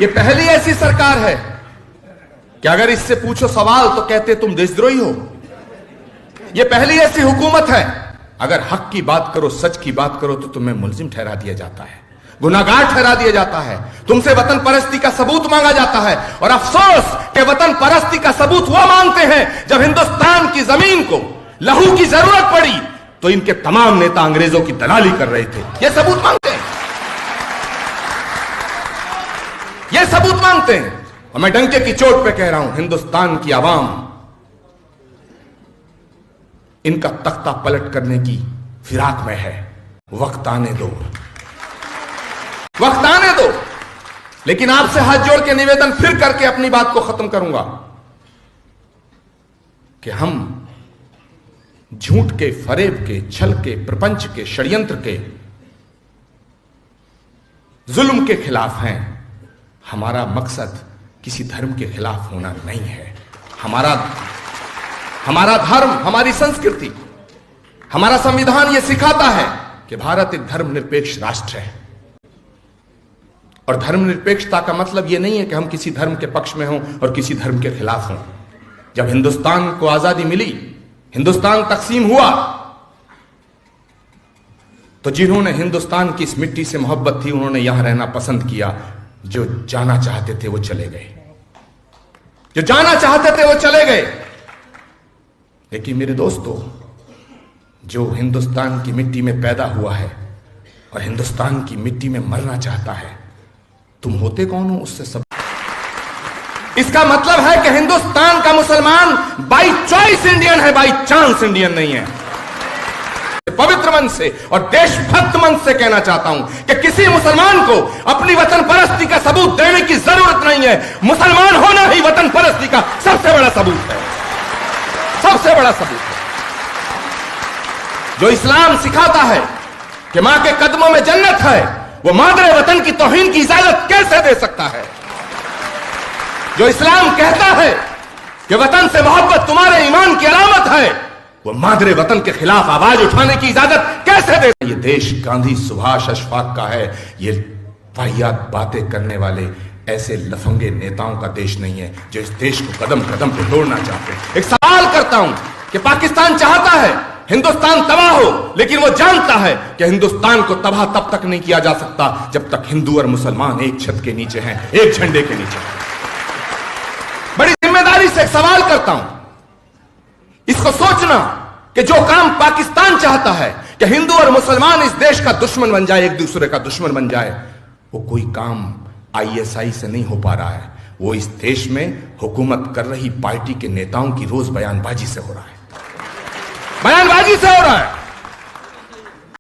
ये पहली ऐसी सरकार है कि अगर इससे पूछो सवाल तो कहते तुम देशद्रोही हो। ये पहली ऐसी हुकूमत है, अगर हक की बात करो, सच की बात करो तो तुम्हें मुलजिम ठहरा दिया जाता है, गुनाहगार ठहरा दिया जाता है, तुमसे वतन परस्ती का सबूत मांगा जाता है। और अफसोस कि वतन परस्ती का सबूत वो मांगते हैं जब हिंदुस्तान की जमीन को लहू की जरूरत पड़ी तो इनके तमाम नेता अंग्रेजों की दलाली कर रहे थे। ये सबूत मांगते हैं, ये सबूत मांगते हैं। और मैं डंके की चोट पे कह रहा हूं, हिंदुस्तान की आवाम इनका तख्ता पलट करने की फिराक में है। वक्त आने दो, वक्त आने दो। लेकिन आपसे हाथ जोड़ के निवेदन फिर करके अपनी बात को खत्म करूंगा कि हम झूठ के, फरेब के, छल के, प्रपंच के, षड्यंत्र के, जुल्म के खिलाफ हैं। हमारा मकसद किसी धर्म के खिलाफ होना नहीं है। हमारा धर्म, हमारी संस्कृति, हमारा संविधान यह सिखाता है कि भारत एक धर्मनिरपेक्ष राष्ट्र है। और धर्मनिरपेक्षता का मतलब यह नहीं है कि हम किसी धर्म के पक्ष में हों और किसी धर्म के खिलाफ हों। जब हिंदुस्तान को आजादी मिली, हिंदुस्तान तकसीम हुआ, तो जिन्होंने हिंदुस्तान की इस मिट्टी से मोहब्बत थी उन्होंने यहां रहना पसंद किया। जो जाना चाहते थे वो चले गए, जो जाना चाहते थे वो चले गए। लेकिन मेरे दोस्तों, जो हिंदुस्तान की मिट्टी में पैदा हुआ है और हिंदुस्तान की मिट्टी में मरना चाहता है, तुम होते कौन हो उससे सब। इसका मतलब है कि हिंदुस्तान का मुसलमान बाई चॉइस इंडियन है, बाई चांस इंडियन नहीं है। पवित्र मन से और देशभक्त मन से कहना चाहता हूं कि किसी मुसलमान को अपनी वतन परस्ती का सबूत देने की जरूरत नहीं है। मुसलमान होना ही वतन परस्ती का सबसे बड़ा सबूत है, सबसे बड़ा सबूत है। जो इस्लाम सिखाता है कि मां के कदमों में जन्नत है, वो मादरे वतन की तौहीन की इजाजत कैसे दे सकता है? जो इस्लाम कहता है कि वतन से मोहब्बत तुम्हारे ईमान की अलामत है, वो मादरे वतन के खिलाफ आवाज उठाने की इजाजत कैसे दे? ये देश गांधी, सुभाष, अशफाक का है। ये वाहियात बातें करने वाले ऐसे लफंगे नेताओं का देश नहीं है जो इस देश को कदम कदम पे तोड़ना चाहते हैं। एक सवाल करता हूं कि पाकिस्तान चाहता है हिंदुस्तान तबाह हो, लेकिन वो जानता है कि हिंदुस्तान को तबाह तब तक नहीं किया जा सकता जब तक हिंदू और मुसलमान एक छत के नीचे हैं, एक झंडे के नीचे हैं। बड़ी जिम्मेदारी से एक सवाल करता हूं, इसको सोचना कि जो काम पाकिस्तान चाहता है कि हिंदू और मुसलमान इस देश का दुश्मन बन जाए, एक दूसरे का दुश्मन बन जाए, वो कोई काम आईएसआई से नहीं हो पा रहा है। वो इस देश में हुकूमत कर रही पार्टी के नेताओं की रोज बयानबाजी से हो रहा है, बयानबाजी से हो रहा है।